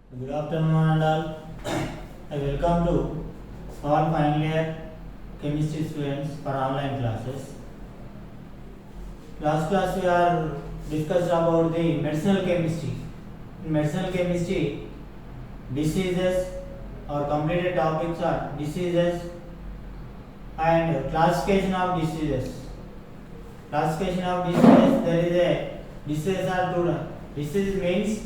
Good afternoon and all. I welcome to all final year chemistry students for online classes. Last class we are discussed about the medicinal chemistry. In medicinal chemistry, diseases or completed topics are diseases and classification of diseases. Classification of diseases, there is a diseases are two. Disease means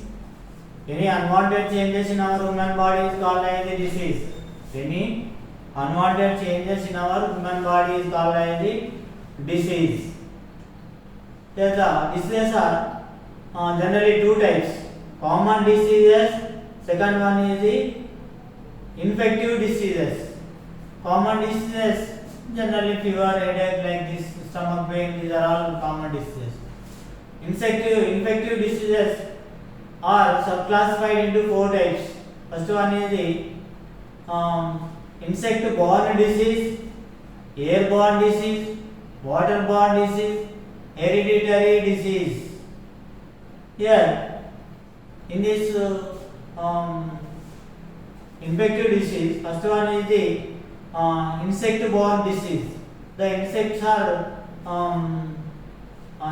any unwanted changes in our human body is called as a disease. Any unwanted changes in our human body is called as a disease. The diseases are generally two types. Common diseases. Second one is the infective diseases. Common diseases generally fever, headache like this, stomach pain. These are all common diseases. Infective diseases are subclassified into four types. First one is the insect-borne disease, airborne disease, waterborne disease, hereditary disease. Here, in this infective disease, first one is the insect-borne disease. The insects are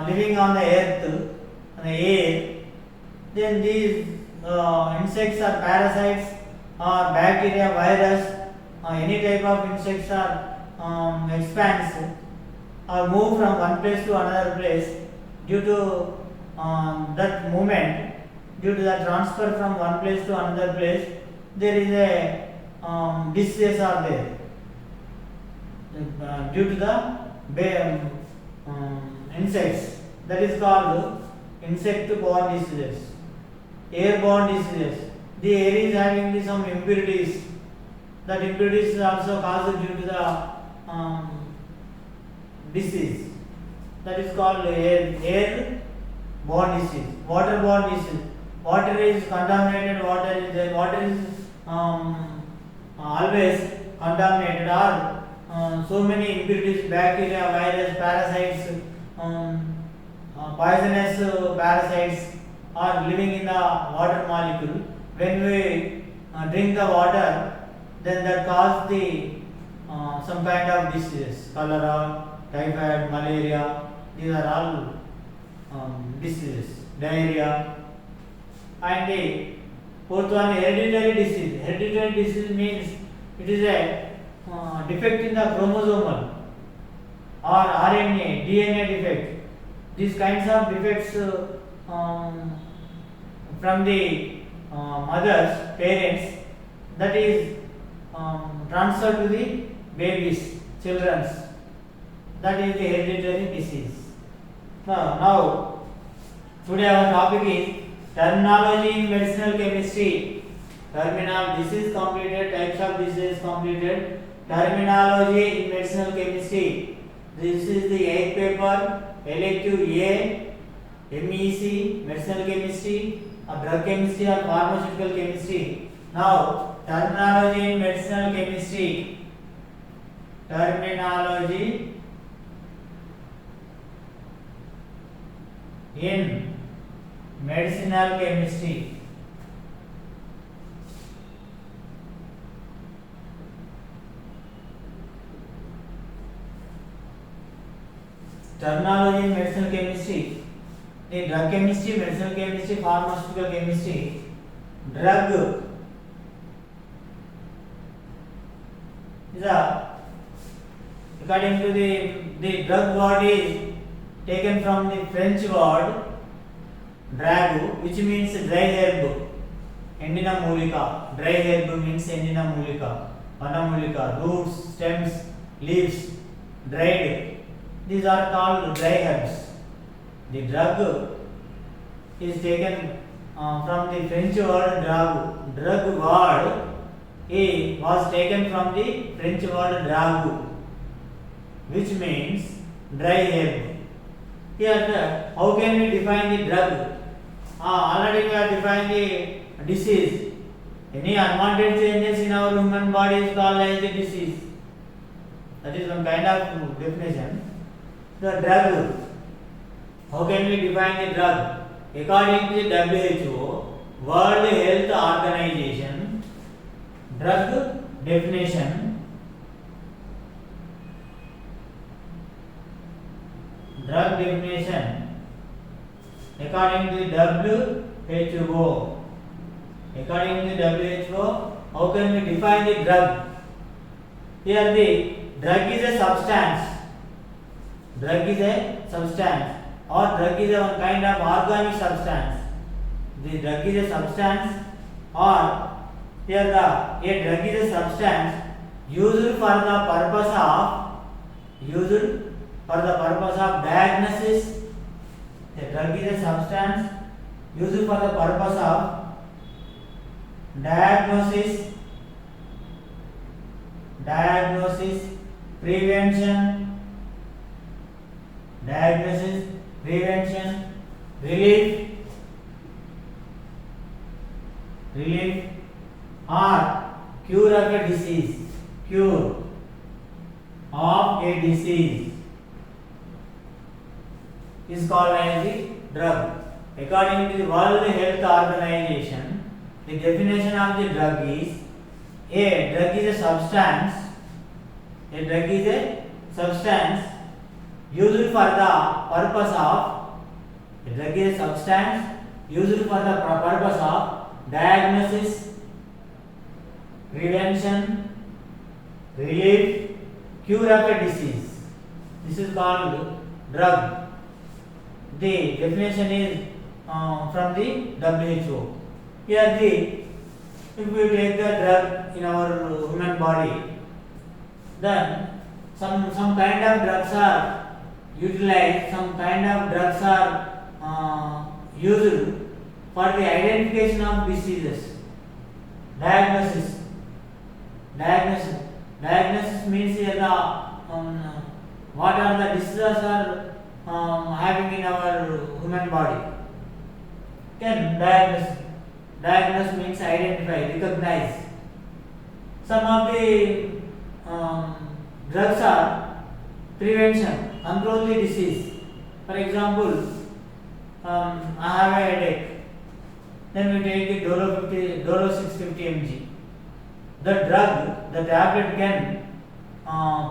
living on the earth, on the air. Then these insects are parasites or bacteria, virus, any type of insects are expands or move from one place to another place due to that movement, due to the transfer from one place to another place, there is a disease are there due to the insects. That is called insect-borne diseases. Airborne diseases. The air is having some impurities. That impurities is also caused due to the disease. That is called airborne disease. Waterborne disease. Water is contaminated. Water is there. Water is always contaminated. Or so many impurities, bacteria, virus, parasites, poisonous parasites are living in the water molecule. When we drink the water, then that causes the some kind of diseases, cholera, typhoid, malaria. These are all diseases, diarrhea. And the fourth one, hereditary disease. Hereditary disease means it is a defect in the chromosomal or RNA, DNA defect. These kinds of defects from the mothers, parents, that is transferred to the babies, children. That is the hereditary disease. Now today our topic is terminology in medicinal chemistry. Disease completed, types of disease completed. Terminology in medicinal chemistry. This is the 8th paper, elective A, MEC, medicinal chemistry, drug chemistry or pharmaceutical chemistry. Now, terminology in medicinal chemistry. Terminology in medicinal chemistry. Terminology in medicinal chemistry. The drug chemistry, medicinal chemistry, pharmaceutical chemistry. Drug is according to the drug word is taken from the French word drago, which means dry herb. Endina mulika. Dry herb means endina mulika. Vanamulika, roots, stems, leaves, dried. These are called dry herbs. The drug is taken from the French word drug. Drug word was taken from the French word drago, which means dry herb. Here, how can we define the drug? Already we have defined the disease. Any unwanted changes in our human body is called as a disease. That is one kind of definition. The drug. How can we define the drug? According to the WHO, World Health Drug definition. Drug definition according to WHO. According to WHO, how can we define the drug? Here the drug is a substance. Drug is a substance, or drug is a one kind of organic substance. The drug is a substance, or here a drug is a substance used for the purpose of diagnosis. A drug is a substance used for the purpose of diagnosis, prevention, relief, or cure of a disease. Is called as the drug. According to the World Health Organization, the definition of the drug is: a drug is a substance. A drug is a substance used for the purpose of. A drug is a substance used for the purpose of diagnosis, prevention, relief, cure of a disease. This is called drug. The definition is from the WHO. Here if we take the drug in our human body, then some kind of drugs are utilized, some kind of drugs are used for the identification of diseases. Diagnosis means here the what are the diseases are having in our human body. Then diagnose means identify, recognize. Some of the drugs are prevention, control the disease. For example, I have a headache. Then we take the Dolo 650 mg. The tablet can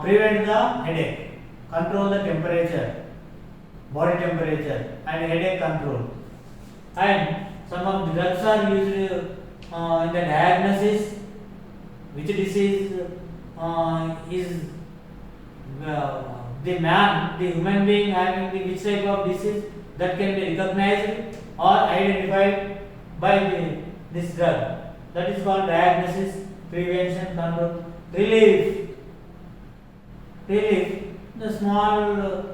prevent the headache, control the temperature, body temperature, and headache control. And some of the drugs are used in the diagnosis, which disease is the human being having which type of disease, that can be recognized or identified by this drug. That is called diagnosis, prevention, control. Relief, the small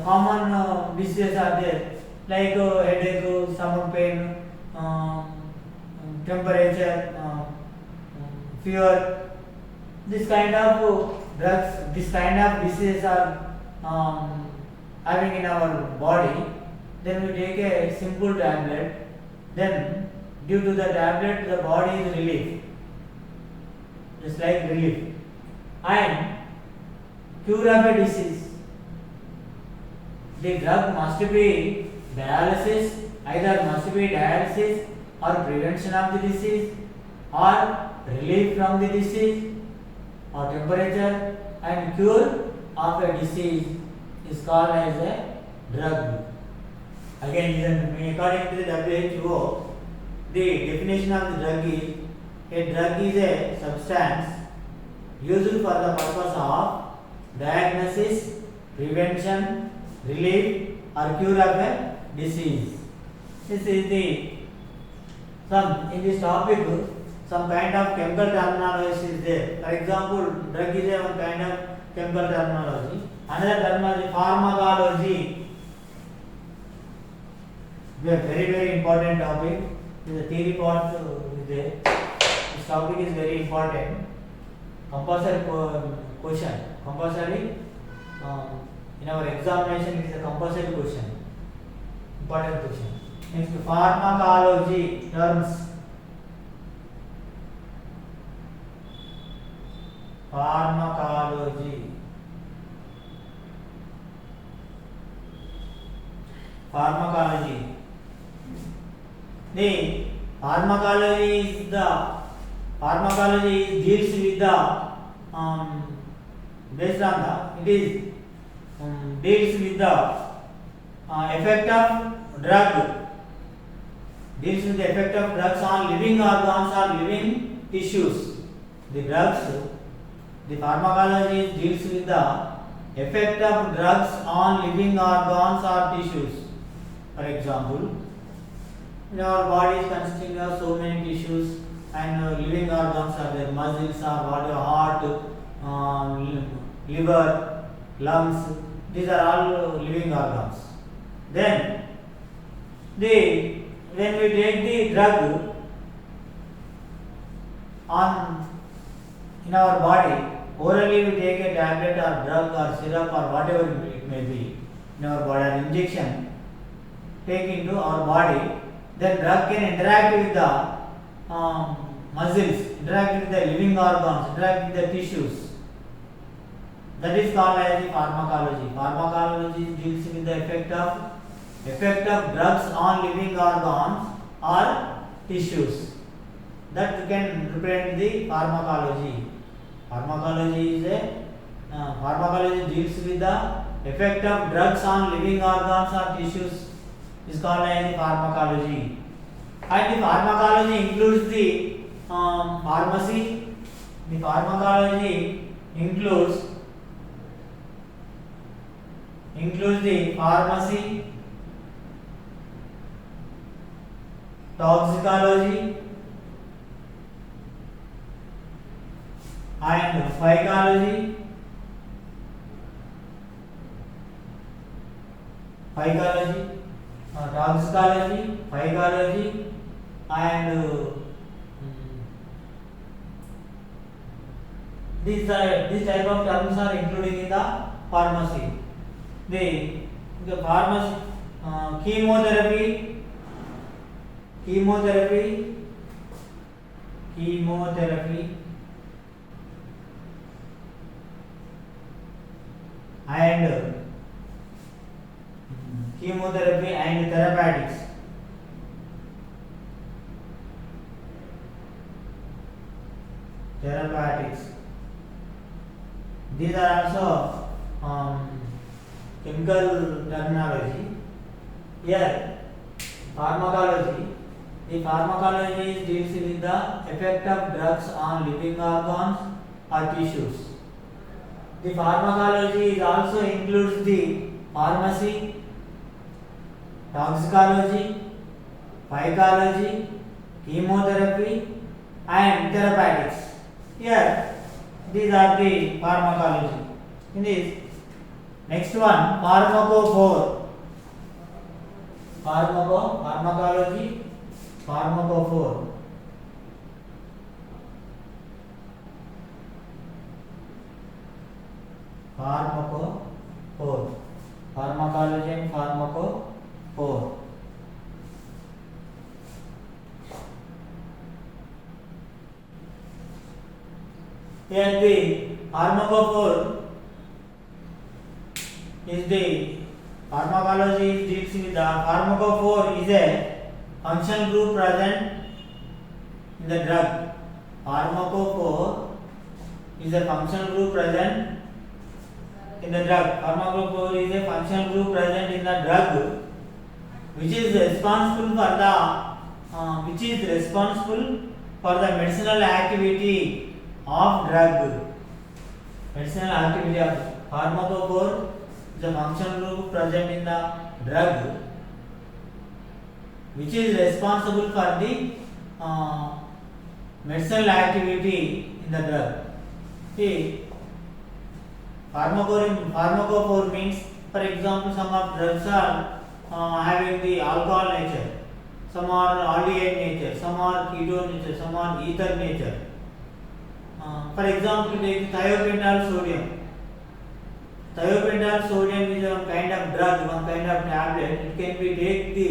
common diseases are there, like headache, stomach pain, temperature, fever. This kind of drugs, this kind of diseases are having in our body. Then we take a simple tablet. Then due to the tablet, the body is relief, just like relief. And cure of a disease. The drug must be dialysis, either must be dialysis or prevention of the disease, or relief from the disease, or temperature and cure of a disease is called as a drug. Again, according to the WHO, the definition of the drug is: a drug is a substance used for the purpose of diagnosis, prevention, relief, or cure of a disease. This is in this topic, some kind of chemical terminology is there. For example, drug is a one kind of chemical terminology. Another terminology, pharmacology. A very important topic. The theory part is there. This topic is very important. Compulsory question. Compulsory in our examination, it is a compulsory question. Important question. Next, pharmacology terms. Pharmacology. The pharmacology is the Pharmacology deals with the based on the it is deals with the effect of drug, deals with the effect of drugs on living organs or living tissues. The drugs, the pharmacology deals with the effect of drugs on living organs or tissues. For example, in our body is consisting of so many tissues and living organs are there, muscles or what, heart, liver, lungs. These are all living organs. Then, when we take the drug in our body, orally we take a tablet or drug or syrup or whatever it may be in our body, or injection take into our body, then drug can interact with the muscles, interact with the living organs, interact with the tissues. That is called as the pharmacology. Pharmacology deals with the effect of drugs on living organs or tissues. That can represent the pharmacology. Pharmacology deals with the effect of drugs on living organs or tissues. Is called as the pharmacology. And the pharmacology includes the pharmacy. The pharmacology includes the pharmacy, toxicology, and phycology. Toxicology, phycology, and these type of terms are included in the pharmacy. The pharmacy, chemotherapy, and therapeutics. These are also chemical terminology. Here, pharmacology. The pharmacology deals with the effect of drugs on living organs or tissues. The pharmacology also includes the pharmacy, toxicology, phycology, chemotherapy, and therapeutics. Here, these are the pharmacology. In this, next one, pharmacophore. Pharmacology, pharmacophore. Pharmacology and pharmacophore. Here the pharmacophore is the pharmacology deals with the pharmacophore is a functional group present in the drug. Pharmacophore is a functional group present in the drug. Pharmacophore is a functional group present in the drug, which is responsible for the medicinal activity of drug. Medicinal activity of pharmacophore is a functional group present in the drug, which is responsible for the medicinal activity in the drug. See, pharmacophore means, for example, some of drugs are having the alcohol nature, some are aldehyde nature, some are ketone nature, some are ether nature. For example, take thiopental sodium. Thiopental sodium is one kind of drug, one kind of tablet. It can be take the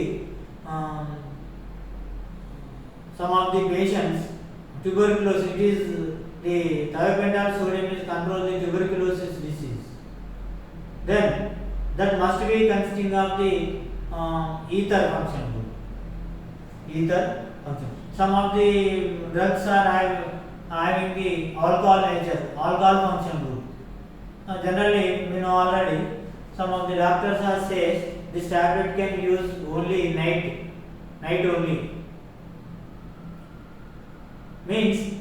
some of the patients tuberculosis. It is the thiopental sodium is control the tuberculosis disease. Then that must be consisting of the ether function group. Some of the drugs are having the alcohol nature, alcohol function group. Generally, we know already, some of the doctors are says this tablet can use only night only. Means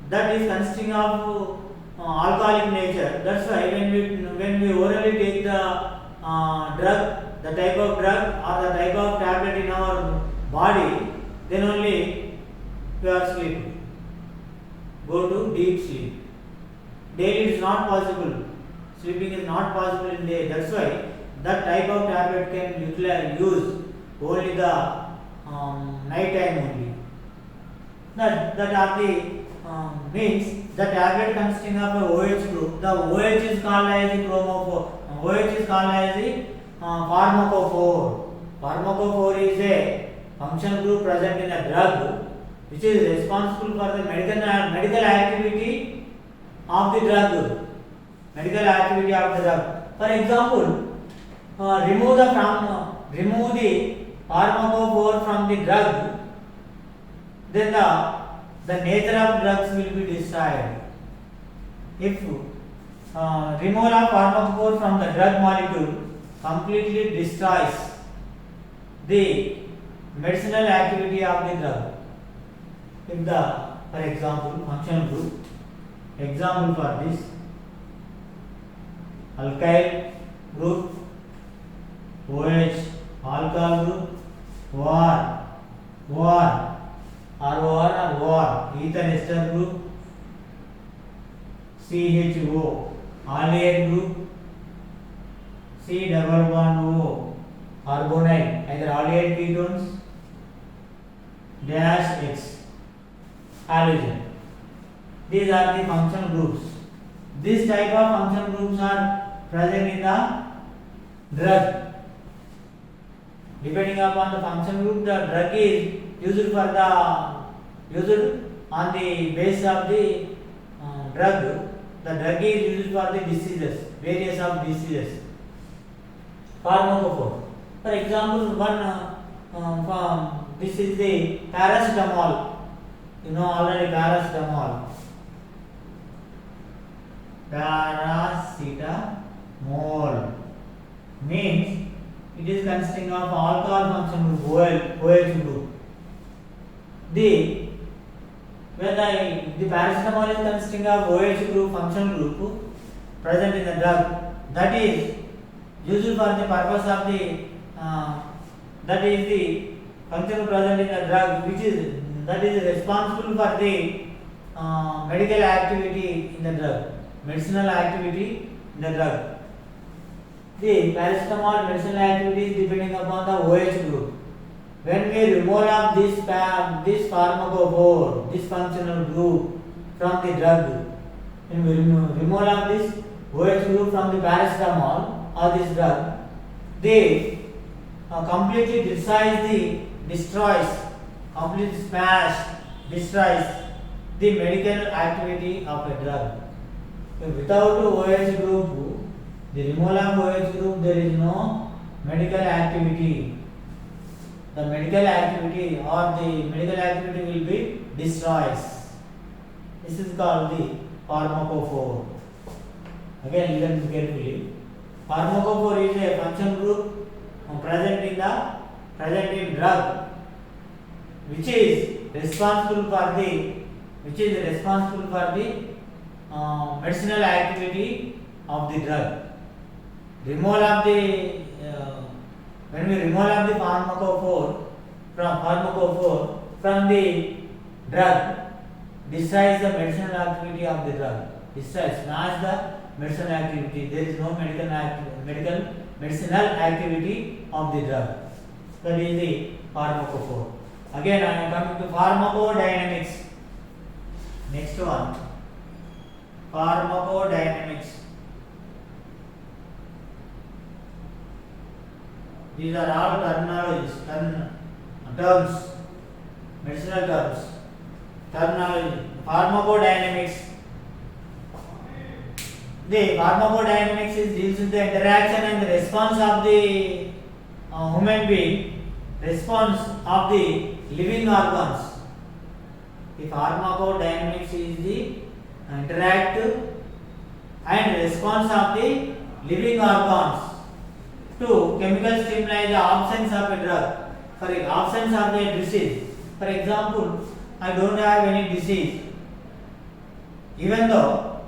that is consisting of alcoholic nature. That's why when we orally take the drug, the type of drug or the type of tablet in our body, then only we are sleeping. Go to deep sleep. Daily it is not possible. Sleeping is not possible in day. That's why that type of tablet can use only the night time only. That are the means the tablet consisting of a OH group. The OH is called as the chromophore. OH is called as the pharmacophore. Pharmacophore is a functional group present in a drug which is responsible for the medical activity of the drug. Medical activity of the drug. For example, remove the pharmacophore from the drug, then the nature of drugs will be destroyed. If removal of pharmacophore from the drug molecule completely destroys the medicinal activity of the drug. If for example, functional group, example for this, alkyl group, OH, alcohol group, OR, ether ester group, CHO, aldehyd group, C double bond O, carbonyl, either aldehyde ketones, dash X, halogen. These are the functional groups. This type of functional groups are present in the drug. Depending upon the function group, the drug is used on the basis of the drug. The drug is used for the diseases, various of diseases. Pharmacophore. For example, this is the paracetamol. You know already paracetamol. Paracetamol means it is consisting of alcohol function group, OH group. When the paracetamol is consisting of OH group function group present in the drug, that is used for the purpose of the that is the function present in the drug, that is responsible for the medical activity in the drug, medicinal activity in the drug. The paracetamol medicinal activity is depending upon the OH group. When we remove of this pharmacophore, this functional group from the drug, when we remove of this OH group from the paracetamol or this drug, they completely destroys the medical activity of a drug. So without OH group, the removal of OH group, there is no medical activity. The medical activity will be destroys. This is called the pharmacophore. Again, listen carefully. Pharmacophore is a function group present in drug, which is responsible for the medicinal activity of the drug. When we remove of the pharmacophore from the drug, destroys the medicinal activity of the drug. Smash the medicinal activity. There is no medicinal activity of the drug. That is the pharmacophore. Again, I am coming to pharmacodynamics. Next one, pharmacodynamics. These are all terms, medicinal terms. Terminology. Pharmacodynamics. The pharmacodynamics deals with the interaction and the response of the human being, response of the living organs The pharmacodynamics is the interact and response of the living organs to chemical stimuli, the absence of a drug, for absence of a disease. For example, I don't have any disease, even though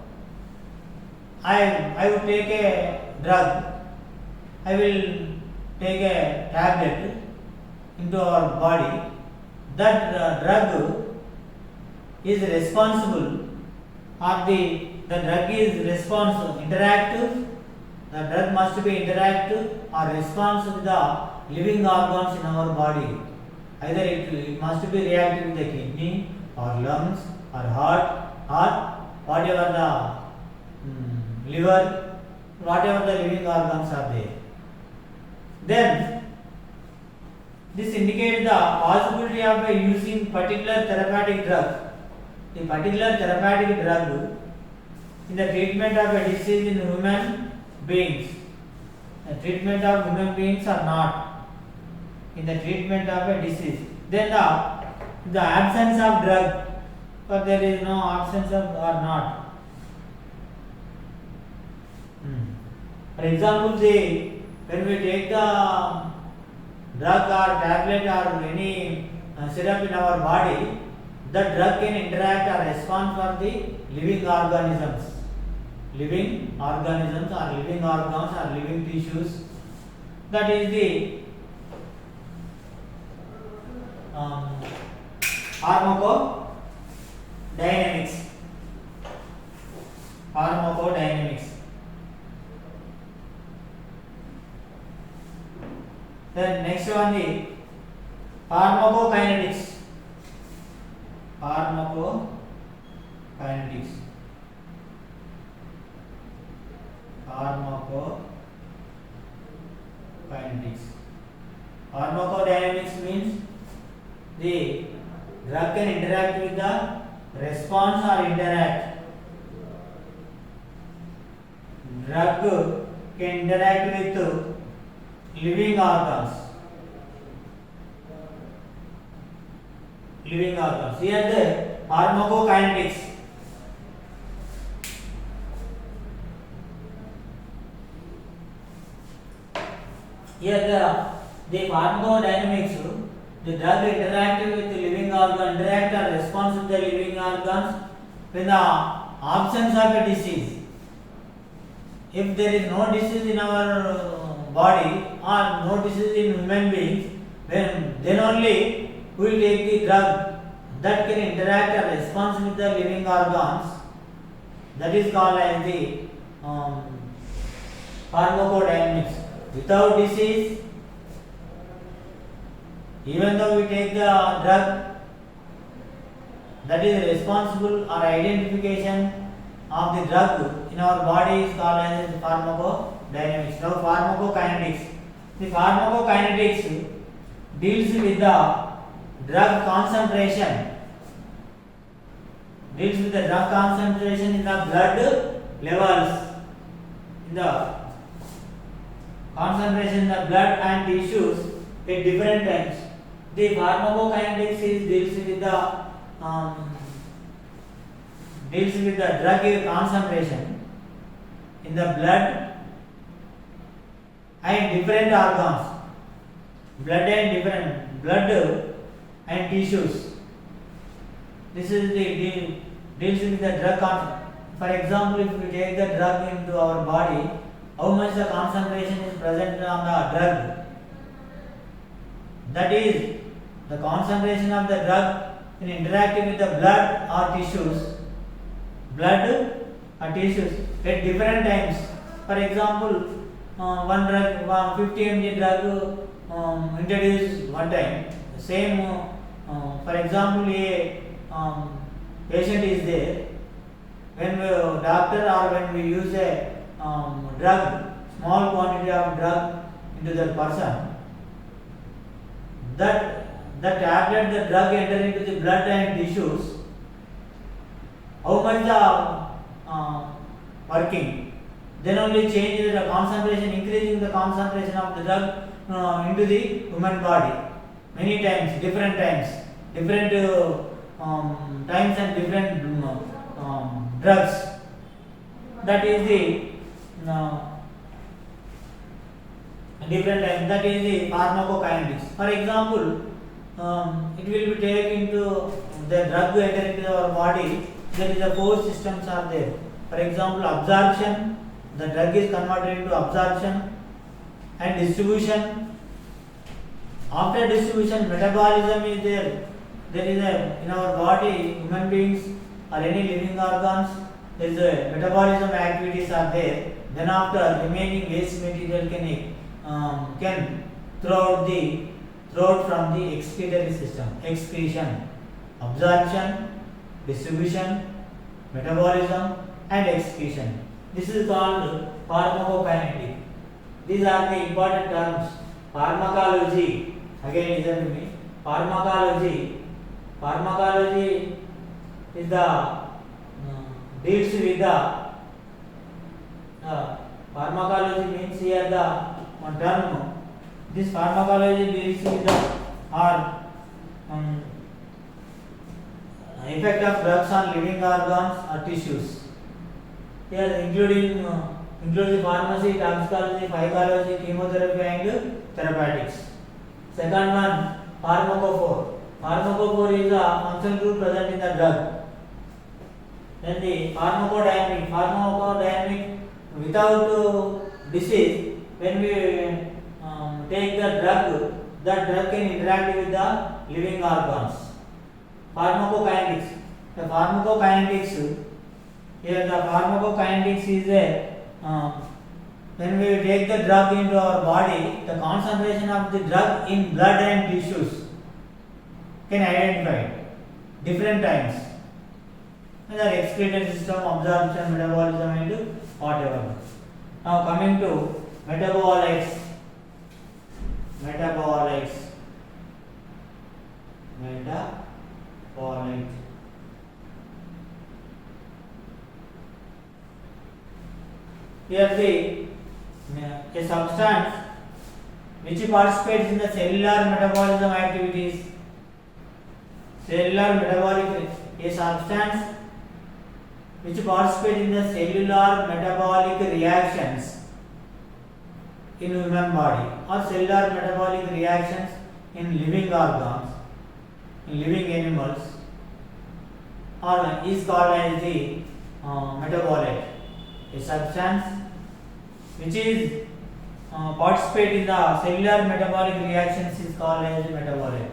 I would take a drug, I will take a tablet into our body. That drug is responsible, or the drug is responsible, interactive. The drug must be interactive or responsive with the living organs in our body. Either it must be reactive with the kidney or lungs or heart or whatever the liver, whatever the living organs are there. Then this indicates the possibility of using particular therapeutic drug. The particular therapeutic drug in the treatment of a disease in human beings. The treatment of human beings or not. In the treatment of a disease. Then the absence of drug, or there is no absence of or not. For example, when we take the drug or tablet or any syrup in our body, the drug can interact or respond for the living organisms. Living organisms or living organs or living tissues. That is the pharmacodynamics. Pharmacodynamics. Then next one the pharmacokinetics. Pharmacokinetics. Pharmacokinetics. Pharmacodynamics means the drug can interact with the response or interact. Drug can interact with living organs. Living organs. Here the pharmacokinetics. Here the pharmacodynamics, the drug interact with the living organ, interact or response with the living organs when the absence of a disease. If there is no disease in our body or no disease in human beings, then only we will take the drug that can interact or response with the living organs. That is called as the pharmacodynamics. Without disease, even though we take the drug, that is responsible or identification of the drug in our body is called as pharmacodynamics. Now pharmacokinetics. The pharmacokinetics deals with the drug concentration. Deals with the drug concentration in the blood levels. In the concentration in the blood and tissues at different times. The pharmacokinetics deals with the drug concentration in the blood and different organs. Blood and tissues. This is the deals with the drug concentration. For example, if we take the drug into our body, how much the concentration is present on the drug? That is the concentration of the drug in interacting with the blood or tissues. Blood or tissues at different times. For example, one drug, 50 mg drug introduced one time. Same, for example, a patient is there. When we doctor or when we use a drug, small quantity of drug into that person, that the tablet, the drug enter into the blood and tissues, how much the working, then only change the concentration, increasing the concentration of the drug into the human body. Many times, different times and different drugs. That is the different times. That is the pharmacokinetics. For example, it will be taken into the drug enter into our body. There is a four systems are there. For example, absorption. The drug is converted into absorption and distribution. After distribution, metabolism is there. There is a in our body, human beings or any living organs, there is a metabolism activities are there. Then after remaining waste material can throughout from the excretory system. Excretion, absorption, distribution, metabolism, and excretion. This is called pharmacokinetic. These are the important terms. Pharmacology. Again, listen to me. Pharmacology. Pharmacology is the deals with the pharmacology means here the one term. This pharmacology deals with the effect of drugs on living organs or tissues. Here include the pharmacy, toxicology, phycology, chemotherapy and therapeutics. Second one, pharmacophore. Pharmacophore is a functional group present in the drug. Then the pharmacodynamic. Pharmacodynamic without disease, when we take the drug, that drug can interact with the living organs. Pharmacokinetics. The pharmacokinetics. Here the pharmacokinetics is a when we take the drug into our body, the concentration of the drug in blood and tissues can identify different times. Whether excretory system, absorption, metabolism, and whatever. Now coming to metabolites. Metabolites. Metabolite. Here a substance which participates in the cellular metabolism activities. Cellular metabolic, a substance which participates in the cellular metabolic reactions in human body or cellular metabolic reactions in living organs, in living animals, or is called as the metabolite. A substance which is participate in the cellular metabolic reactions is called as metabolite.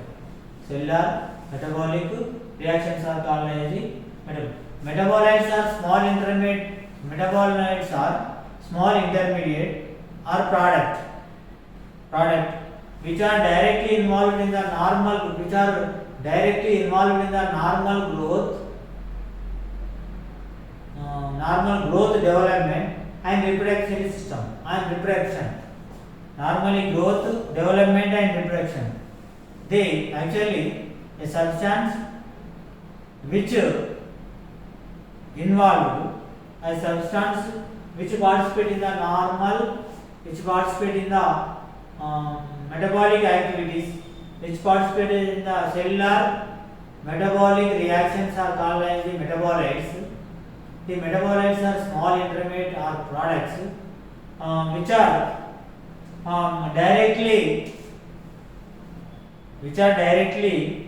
Cellular metabolic reactions are called as the metabolites. Metabolites are small intermediate. Metabolites are small intermediate or product which are directly involved in the normal growth, development and reproduction system and reproduction. Normally growth, development and reproduction. They actually a substance which involved a substance which participate in the metabolic activities, which participate in the cellular metabolic reactions are called as the metabolites. The metabolites are small intermediate or products which are directly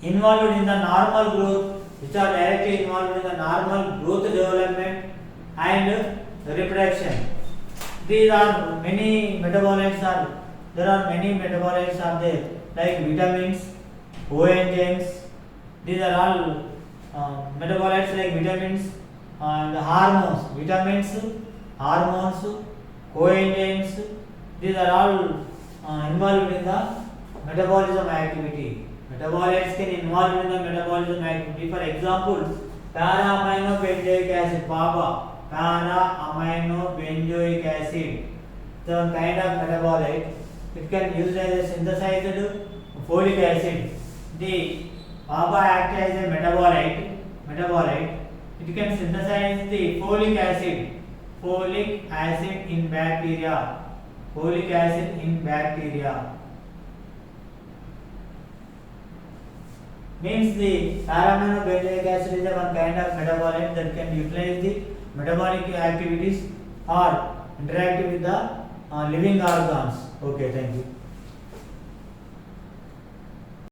involved in the normal growth, development and reproduction. There are many metabolites are there like vitamins, coenzymes. These are all metabolites like vitamins and hormones. Vitamins, hormones, coenzymes. These are all involved in the metabolism activity. Metabolites can involve in the metabolism activity. For example, para-aminobenzoic acid, PABA. Para-aminobenzoic acid. The kind of metabolite. It can use as a synthesized folic acid. The PABA acts as a metabolite. It can synthesize the folic acid in bacteria. Folic acid in bacteria. Means the para-aminobenzoic acid is a one kind of metabolite that can utilize the metabolic activities or interact with the living organs. Okay, thank you.